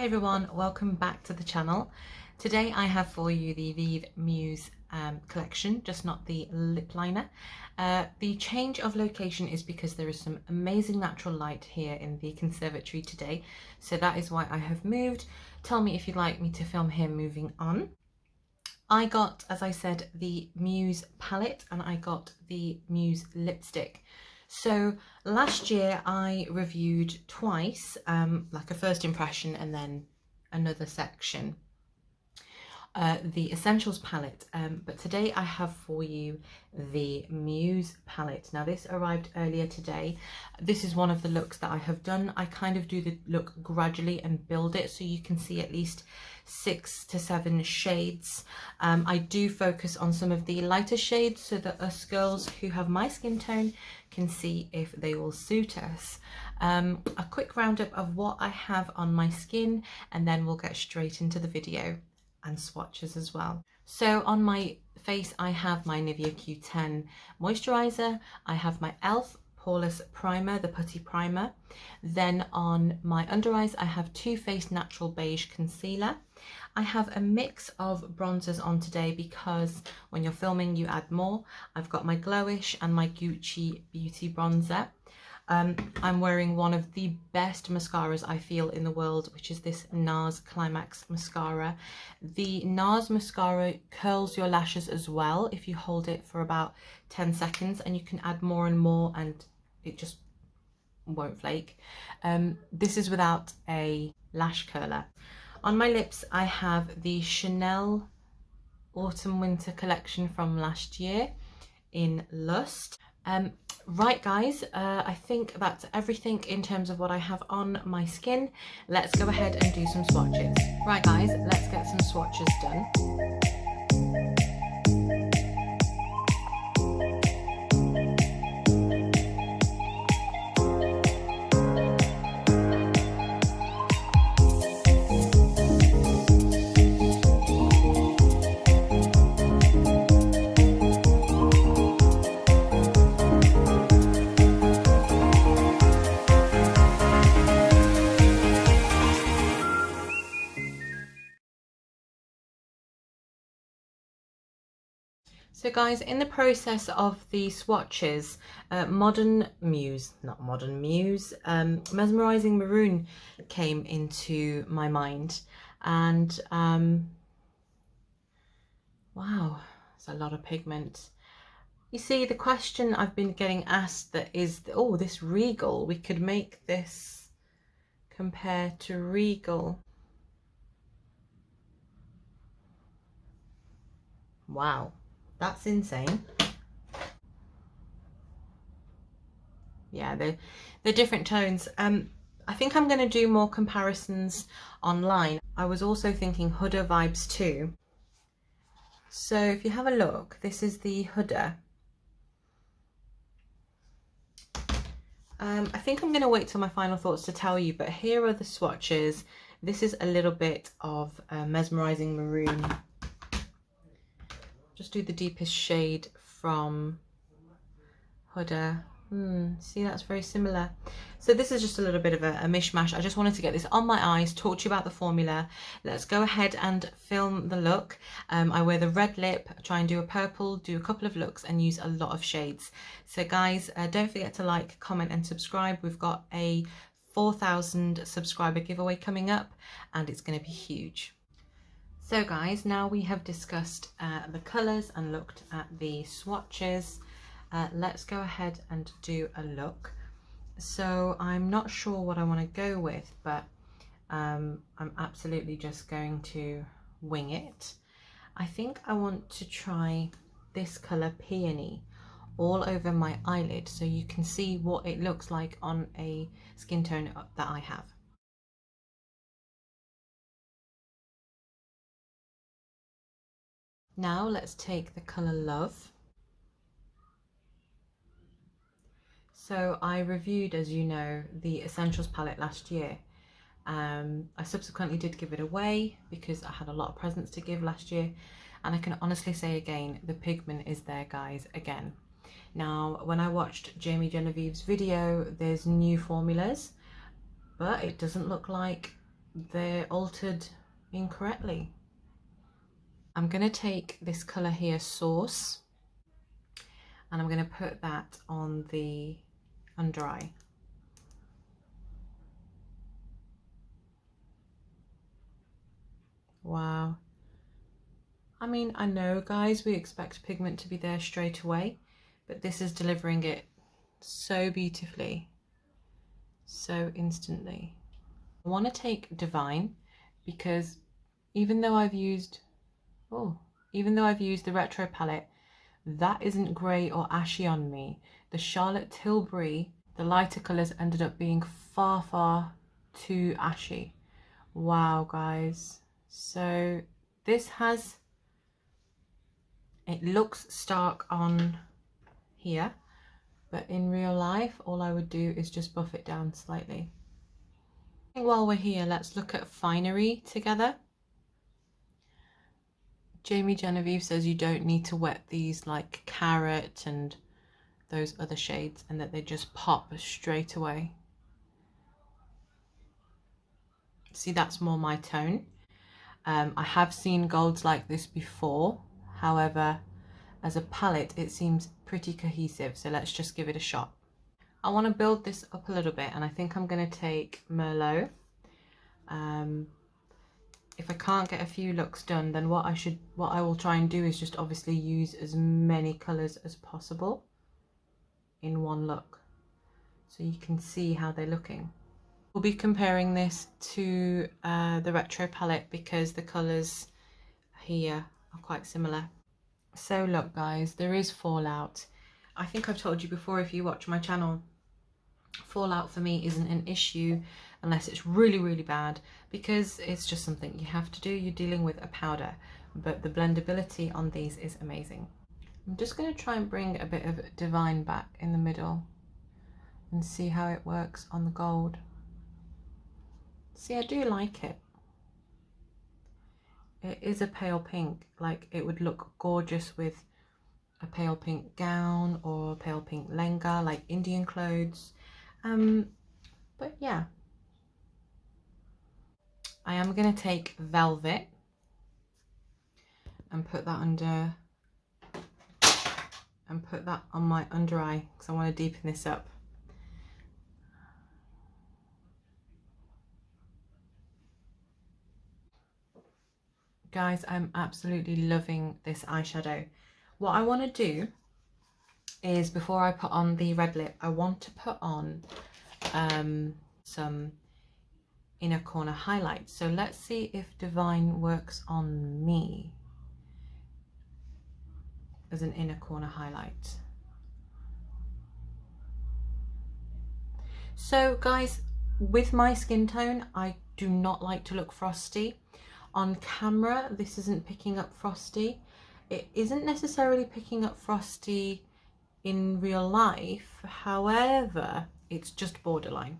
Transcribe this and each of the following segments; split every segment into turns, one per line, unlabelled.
Hey everyone, welcome back to the channel. Today I have for you the Vieve Muse collection, just not the lip liner. The change of location is because there is some amazing natural light here in the conservatory today, so that is why I have moved. Tell me if you'd like me to film here moving on. I got, as I said, the Muse palette and I got the Muse lipstick. So last year I reviewed twice, like a first impression and then another section, the Essentials palette, but today I have for you the Muse palette. Now this arrived earlier today. This is one of the looks that I have done. I kind of do the look gradually and build it so you can see at least 6 to 7 shades. I do focus on some of the lighter shades so that us girls who have my skin tone can see if they will suit us. A quick roundup of what I have on my skin and then we'll get straight into the video and swatches as well. So on my face I have my Nivea Q10 moisturizer, I have my e.l.f. Poreless primer, the putty primer. Then on my under eyes I have Too Faced Natural Beige concealer. I have a mix of bronzers on today because when you're filming you add more. I've got my Glowish and my Gucci Beauty bronzer. I'm wearing one of the best mascaras I feel in the world, which is this NARS Climax mascara. The NARS mascara curls your lashes as well if you hold it for about 10 seconds, and you can add more and more and it just won't flake. This is without a lash curler. On my lips I have the Chanel Autumn Winter collection from last year in Lust. Right guys, I think that's everything in terms of what I have on my skin. Let's go ahead and do some swatches. Right guys, let's get some swatches done. So guys, in the process of the swatches, Mesmerizing Maroon came into my mind, and wow, it's a lot of pigment. You see, the question I've been getting asked that is, oh, this Regal, we could make this compare to Regal. Wow. That's insane. Yeah, they're different tones. I think I'm going to do more comparisons online. I was also thinking Huda vibes too. So if you have a look, this is the Huda. I think I'm going to wait till my final thoughts to tell you, but here are the swatches. This is a little bit of Mesmerizing Maroon. Just do the deepest shade from Huda. See, that's very similar. So this is just a little bit of a mishmash. I just wanted to get this on my eyes, talk to you about the formula. Let's go ahead and film the look. I wear the red lip, try and do a purple, do a couple of looks and use a lot of shades. So guys, don't forget to like, comment and subscribe. We've got a 4,000 subscriber giveaway coming up and it's going to be huge. So guys, now we have discussed the colours and looked at the swatches, let's go ahead and do a look. So I'm not sure what I want to go with, but I'm absolutely just going to wing it. I think I want to try this colour Peony all over my eyelid so you can see what it looks like on a skin tone that I have. Now let's take the colour Love. So I reviewed, as you know, the Essentials palette last year. I subsequently did give it away because I had a lot of presents to give last year, and I can honestly say again, the pigment is there guys, again. Now when I watched Jamie Genevieve's video, there's new formulas, but it doesn't look like they're altered incorrectly. I'm going to take this colour here, Source, and I'm going to put that on the under eye. Wow. I mean, I know guys, we expect pigment to be there straight away, but this is delivering it so beautifully, so instantly. I want to take Divine because even though I've used the retro palette, that isn't grey or ashy on me. The Charlotte Tilbury, the lighter colours ended up being far too ashy. Wow guys, so this has, it looks stark on here, but in real life all I would do is just buff it down slightly. While we're here, let's look at finery together. Jamie Genevieve says you don't need to wet these like Carrot and those other shades, and that they just pop straight away. See, that's more my tone. I have seen golds like this before, however, as a palette it seems pretty cohesive, so let's just give it a shot. I want to build this up a little bit, and I think I'm going to take Merlot. If I can't get a few looks done, then what I will try and do is just obviously use as many colours as possible in one look, so you can see how they're looking. We'll be comparing this to the retro palette because the colours here are quite similar. So look guys, there is fallout. I think I've told you before, if you watch my channel, fallout for me isn't an issue unless it's really bad, because it's just something you have to do. You're dealing with a powder, but the blendability on these is amazing. I'm just going to try and bring a bit of Divine back in the middle and see how it works on the gold. See, I do like it. It is a pale pink, like it would look gorgeous with a pale pink gown or a pale pink lehenga, like Indian clothes. But yeah, I am going to take Velvet and put that under, and put that on my under eye because I want to deepen this up. Guys, I'm absolutely loving this eyeshadow. What I want to do is, before I put on the red lip, I want to put on some inner corner highlights. So let's see if Divine works on me as an inner corner highlight. So guys, with my skin tone, I do not like to look frosty. On camera, this isn't picking up frosty. It isn't necessarily picking up frosty in real life, however, it's just borderline.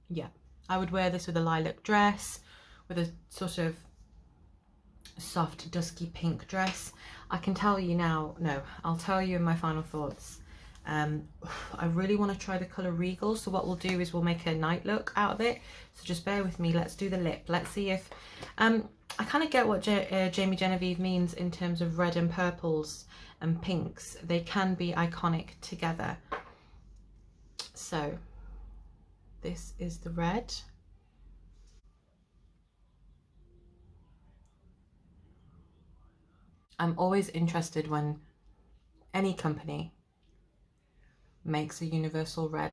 Yeah, I would wear this with a lilac dress, with a sort of soft dusky pink dress. I can tell you now, no, I'll tell you in my final thoughts. I really want to try the colour Regal, so what we'll do is we'll make a night look out of it, so just bear with me. Let's do the lip. Let's see if I kind of get what Jamie Genevieve means in terms of red and purples and pinks. They can be iconic together. So this is the red. I'm always interested when any company makes a universal red.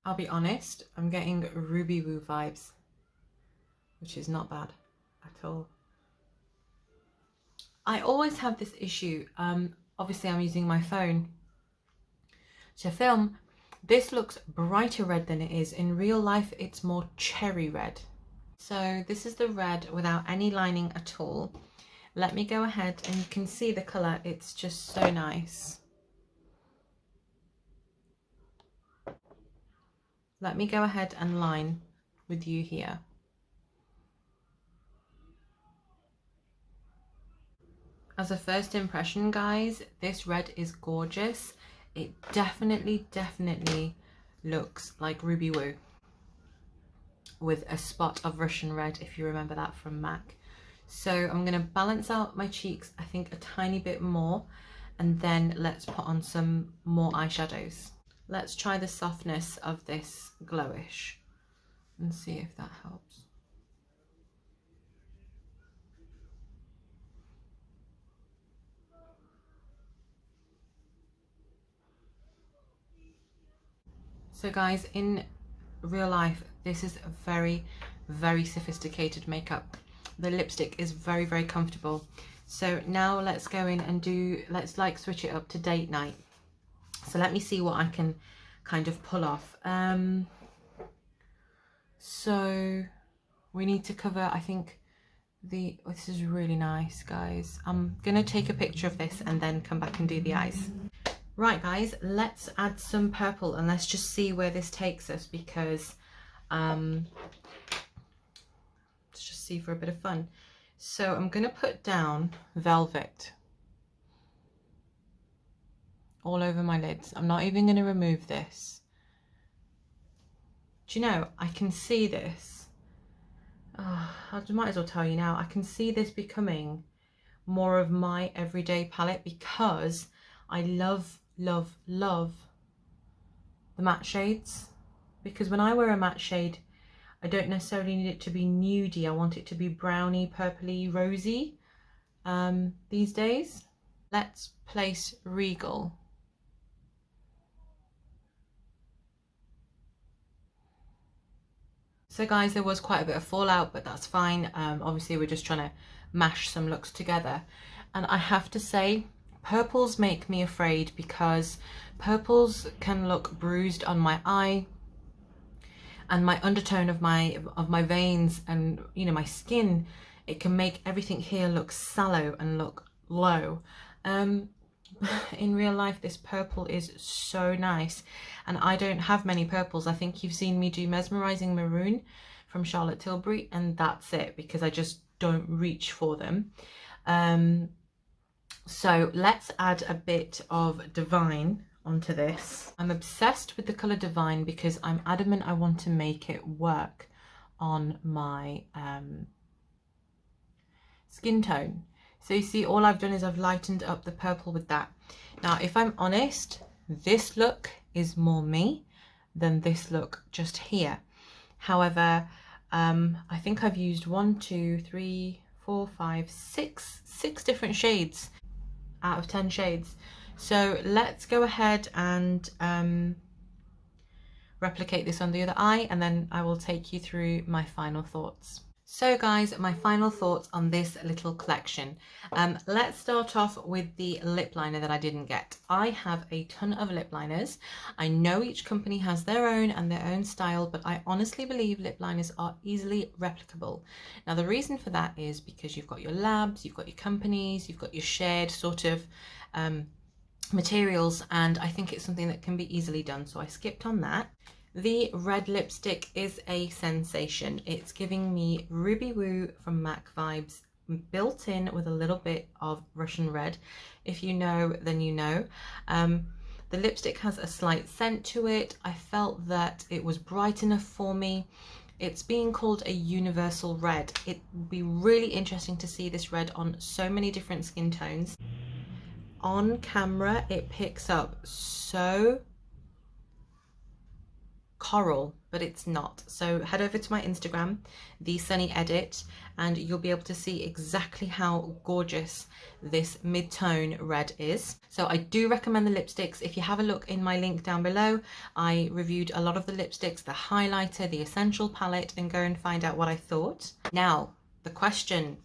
I'll be honest, I'm getting Ruby Woo vibes, which is not bad at all. I always have this issue, obviously I'm using my phone to film. This looks brighter red than it is. In real life, it's more cherry red. So this is the red without any lining at all. Let me go ahead, and you can see the colour, it's just so nice. Let me go ahead and line with you here. As a first impression, guys, this red is gorgeous. It definitely looks like Ruby Woo with a spot of Russian red, if you remember that from MAC. So I'm going to balance out my cheeks, I think, a tiny bit more, and then let's put on some more eyeshadows. Let's try the softness of this glowish and see if that helps. So guys, in real life, this is a very sophisticated makeup. The lipstick is very comfortable. So now let's go in and let's like switch it up to date night. So let me see what I can kind of pull off. So we need to cover, I think, this is really nice, guys. I'm gonna take a picture of this and then come back and do the eyes. Right guys, let's add some purple and let's just see where this takes us, because let's just see for a bit of fun. So I'm gonna put down Velvet all over my lids. I'm not even gonna remove this. Do you know, I can see this. Oh, I might as well tell you now, I can see this becoming more of my everyday palette, because I love the matte shades. Because when I wear a matte shade, I don't necessarily need it to be nudie. I want it to be browny, purpley, rosy these days. Let's place Regal. So guys, there was quite a bit of fallout, but that's fine. Obviously we're just trying to mash some looks together. And I have to say, purples make me afraid, because purples can look bruised on my eye and my undertone of my veins, and you know, my skin. It can make everything here look sallow and look low. In real life, this purple is so nice, and I don't have many purples. I think you've seen me do Mesmerizing Maroon from Charlotte Tilbury, and that's it, because I just don't reach for them. So let's add a bit of Divine onto this. I'm obsessed with the colour Divine because I'm adamant I want to make it work on my skin tone. So you see, all I've done is I've lightened up the purple with that. Now, if I'm honest, this look is more me than this look just here. However, I think I've used 1, 2, 3, 4, 5, 6 different shades out of 10 shades. So let's go ahead and replicate this on the other eye, and then I will take you through my final thoughts. So guys, my final thoughts on this little collection. Let's start off with the lip liner that I didn't get. I have a ton of lip liners. I know each company has their own and their own style, but I honestly believe lip liners are easily replicable. Now the reason for that is because you've got your labs, you've got your companies, you've got your shared sort of materials, and I think it's something that can be easily done, so I skipped on that. The red lipstick is a sensation. It's giving me Ruby Woo from MAC vibes, built in with a little bit of Russian red. If you know, then you know. The lipstick has a slight scent to it. I felt that it was bright enough for me. It's being called a universal red. It would be really interesting to see this red on so many different skin tones. On camera, it picks up so coral, but it's not. So head over to my Instagram, the Sunny Edit, and you'll be able to see exactly how gorgeous this mid-tone red is. So I do recommend the lipsticks. If you have a look in my link down below, I reviewed a lot of the lipsticks, the highlighter, the essential palette, and go and find out what I thought. Now, the question.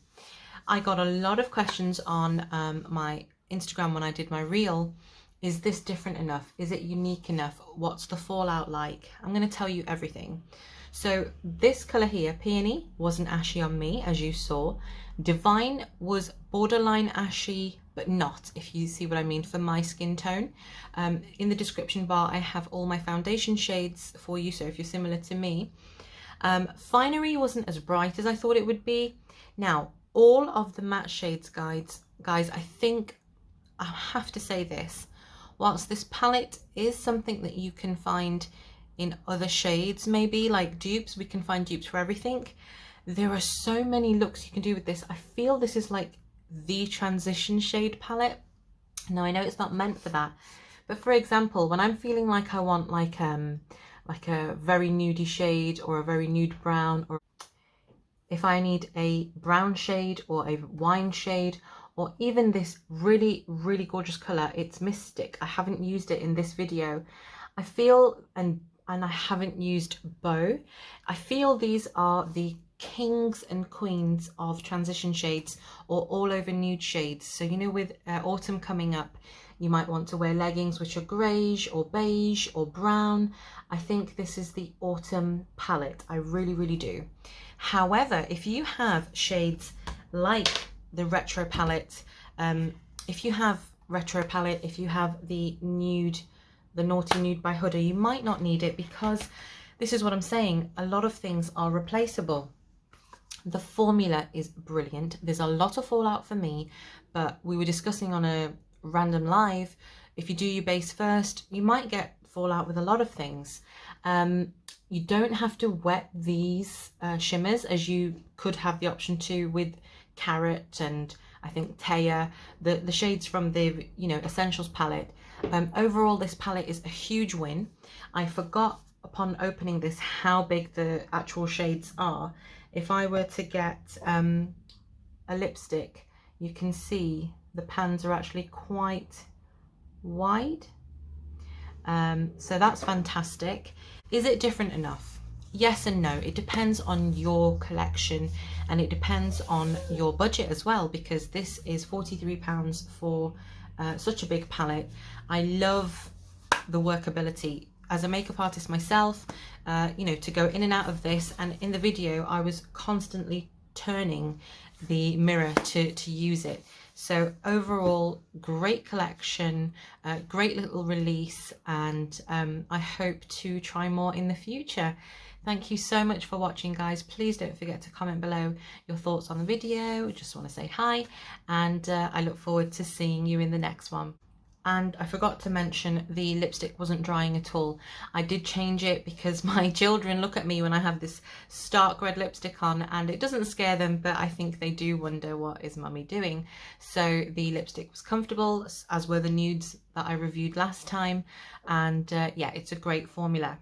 I got a lot of questions on my Instagram when I did my reel. Is this different enough? Is it unique enough? What's the fallout like? I'm going to tell you everything. So this colour here, Peony, wasn't ashy on me, as you saw. Divine was borderline ashy, but not, if you see what I mean, for my skin tone. In the description bar, I have all my foundation shades for you, so if you're similar to me. Finery wasn't as bright as I thought it would be. Now, all of the matte shades, guides, guys, I think I have to say this. Whilst this palette is something that you can find in other shades, maybe like dupes, we can find dupes for everything. There are so many looks you can do with this. I feel this is like the transition shade palette. Now I know it's not meant for that, but for example, when I'm feeling like I want like a very nudie shade or a very nude brown, or if I need a brown shade or a wine shade, or even this really, really gorgeous color, it's Mystic. I haven't used it in this video. I feel, and I haven't used Bow. I feel these are the kings and queens of transition shades or all over nude shades. So, you know, with autumn coming up, you might want to wear leggings which are greige or beige or brown. I think this is the autumn palette. I really, really do. However, if you have shades like the retro palette, if you have the nude, the Naughty Nude by Huda, you might not need it, because this is what I'm saying, a lot of things are replaceable. The formula is brilliant. There's a lot of fallout for me, but we were discussing on a random live, if you do your base first, you might get fallout with a lot of things. You don't have to wet these shimmers, as you could have the option to with Carrot and I think Taya, the shades from the, you know, Essentials palette. Overall, this palette is a huge win. I forgot upon opening this how big the actual shades are. If I were to get a lipstick, you can see the pans are actually quite wide. So that's fantastic. Is it different enough? Yes and no. It depends on your collection and it depends on your budget as well, because this is £43 for such a big palette. I love the workability. As a makeup artist myself, you know, to go in and out of this, and in the video I was constantly turning the mirror to use it. So overall, great collection, great little release, and I hope to try more in the future. Thank you so much for watching, guys. Please don't forget to comment below your thoughts on the video. I just want to say hi, and I look forward to seeing you in the next one. And I forgot to mention, the lipstick wasn't drying at all. I did change it because my children look at me when I have this stark red lipstick on, and it doesn't scare them, but I think they do wonder, what is mummy doing? So the lipstick was comfortable, as were the nudes that I reviewed last time, and yeah, it's a great formula.